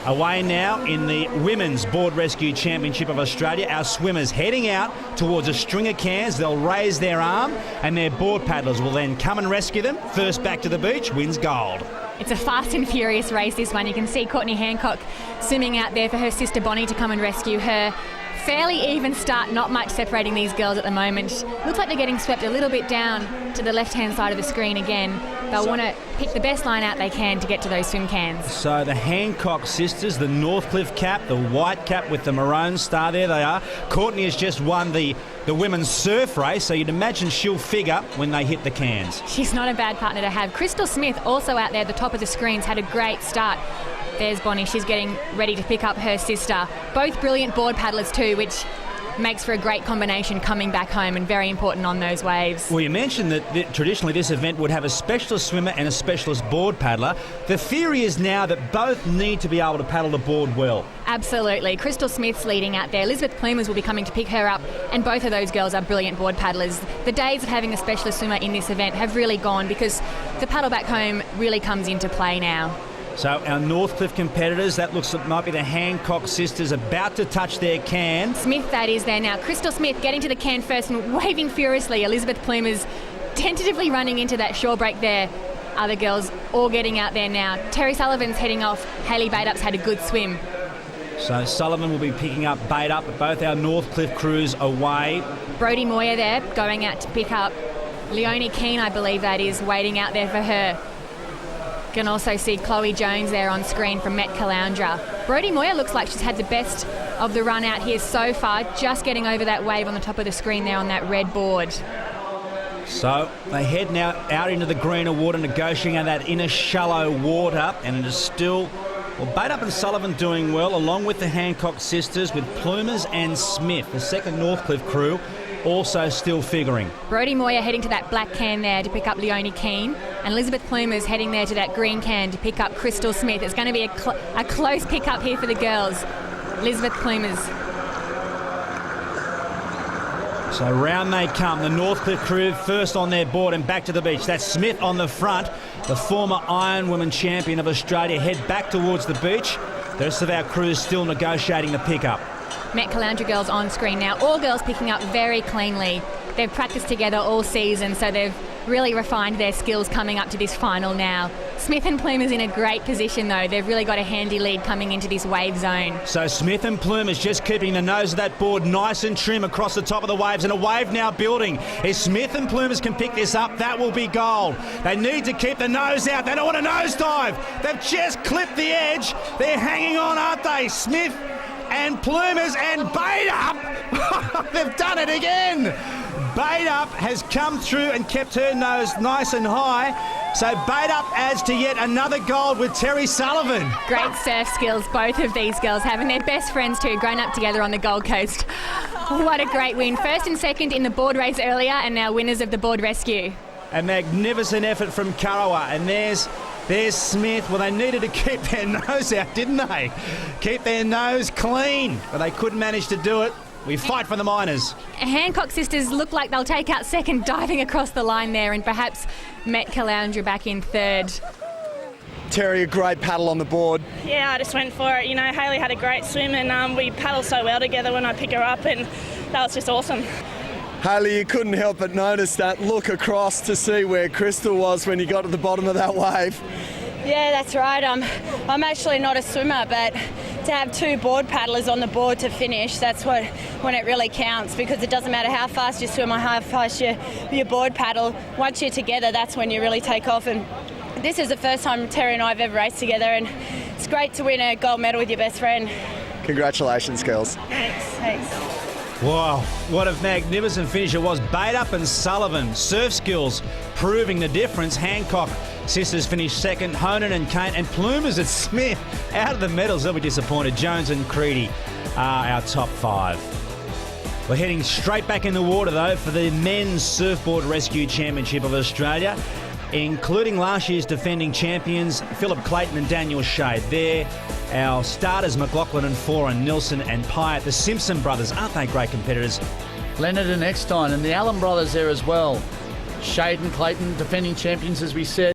Away now in the Women's Board Rescue Championship of Australia. Our swimmers heading out towards a string of cans. They'll raise their arm and their board paddlers will then come and rescue them. First back to the beach wins gold. It's a fast and furious race, this one. You can see Courtney Hancock swimming out there for her sister Bonnie to come and rescue her. Fairly even start, not much separating these girls at the moment. Looks like they're getting swept a little bit down to the left-hand side of the screen again. They'll want to pick the best line out they can to get to those swim cans. So the Hancock sisters, the Northcliffe cap, the white cap with the maroon star, there they are. Courtney has just won the women's surf race, so you'd imagine she'll figure when they hit the cans. She's not a bad partner to have. Crystal Smith, also out there at the top of the screens, had a great start. There's Bonnie, she's getting ready to pick up her sister. Both brilliant board paddlers too, which makes for a great combination coming back home and very important on those waves. Well, you mentioned that traditionally this event would have a specialist swimmer and a specialist board paddler. The theory is now that both need to be able to paddle the board well. Absolutely. Crystal Smith's leading out there. Elizabeth Plumers will be coming to pick her up, and both of those girls are brilliant board paddlers. The days of having a specialist swimmer in this event have really gone because the paddle back home really comes into play now. So our Northcliffe competitors, that looks like might be the Hancock sisters about to touch their can. Smith, that is there now. Crystal Smith getting to the can first and waving furiously. Elizabeth Plumers tentatively running into that shore break there. Other girls all getting out there now. Terry Sullivan's heading off. Hayley Baidup's had a good swim. So Sullivan will be picking up Baidup, but both our Northcliffe crews away. Brodie Moyer there going out to pick up Leonie Keane, I believe that is, waiting out there for her. Can also see Chloe Jones there on screen from Met Caloundra. Brodie Moyer looks like she's had the best of the run out here so far, just getting over that wave on the top of the screen there on that red board. So they head now out into the greener water, negotiating that inner shallow water, and it is still, well, Baidup and Sullivan doing well, along with the Hancock sisters, with Plumers and Smith, the second Northcliffe crew, also still figuring. Brodie Moyer heading to that black can there to pick up Leonie Keane, and Elizabeth Plumers heading there to that green can to pick up Crystal Smith. It's going to be a close pick-up here for the girls. Elizabeth Plumers. So round they come, the Northcliffe crew first on their board and back to the beach. That's Smith on the front, the former Ironwoman champion of Australia, head back towards the beach. The rest of our crew is still negotiating the pick-up. Met Caloundra girls on screen now. All girls picking up very cleanly. They've practiced together all season, so they've really refined their skills coming up to this final now. Smith and Plumers in a great position though. They've really got a handy lead coming into this wave zone. So Smith and Plumers just keeping the nose of that board nice and trim across the top of the waves, and a wave now building. If Smith and Plumers can pick this up, that will be gold. They need to keep the nose out. They don't want a nosedive. They've just clipped the edge. They're hanging on, aren't they? Smith and Plumers and Baidup. They've done it again. Baidup has come through and kept her nose nice and high. So Baidup adds to yet another gold with Terry Sullivan. Great surf skills both of these girls have, and they're best friends too, grown up together on the Gold Coast. What a great win. First and second in the board race earlier, and now winners of the board rescue. A magnificent effort from Kurrawa, and there's Smith. Well, they needed to keep their nose out, didn't they? Keep their nose clean, but they couldn't manage to do it. We fight for the minors. Hancock sisters look like they'll take out second, diving across the line there, and perhaps Met Caloundra back in third. Terry, a great paddle on the board. Yeah, I just went for it. You know, Hayley had a great swim, and we paddled so well together when I pick her up, and that was just awesome. Hayley, you couldn't help but notice that look across to see where Crystal was when you got to the bottom of that wave. Yeah, that's right. I'm actually not a swimmer, but to have two board paddlers on the board to finish, that's when it really counts, because it doesn't matter how fast you swim or how fast you board paddle. Once you're together, that's when you really take off. And this is the first time Terry and I have ever raced together, and it's great to win a gold medal with your best friend. Congratulations, girls. Thanks. Wow, what a magnificent finish it was. Baidup and Sullivan, surf skills proving the difference. Hancock sisters finished second, Honan and Kane, and Plumers and Smith out of the medals. They'll be disappointed. Jones and Creedy are our top five. We're heading straight back in the water though for the Men's Surfboard Rescue Championship of Australia, including last year's defending champions Philip Clayton and Daniel Shade. They're our starters, McLaughlin and Foran, Nilsson and Pyatt. The Simpson brothers, aren't they great competitors? Leonard and Eckstein, and the Allen brothers there as well. Shade and Clayton, defending champions, as we said.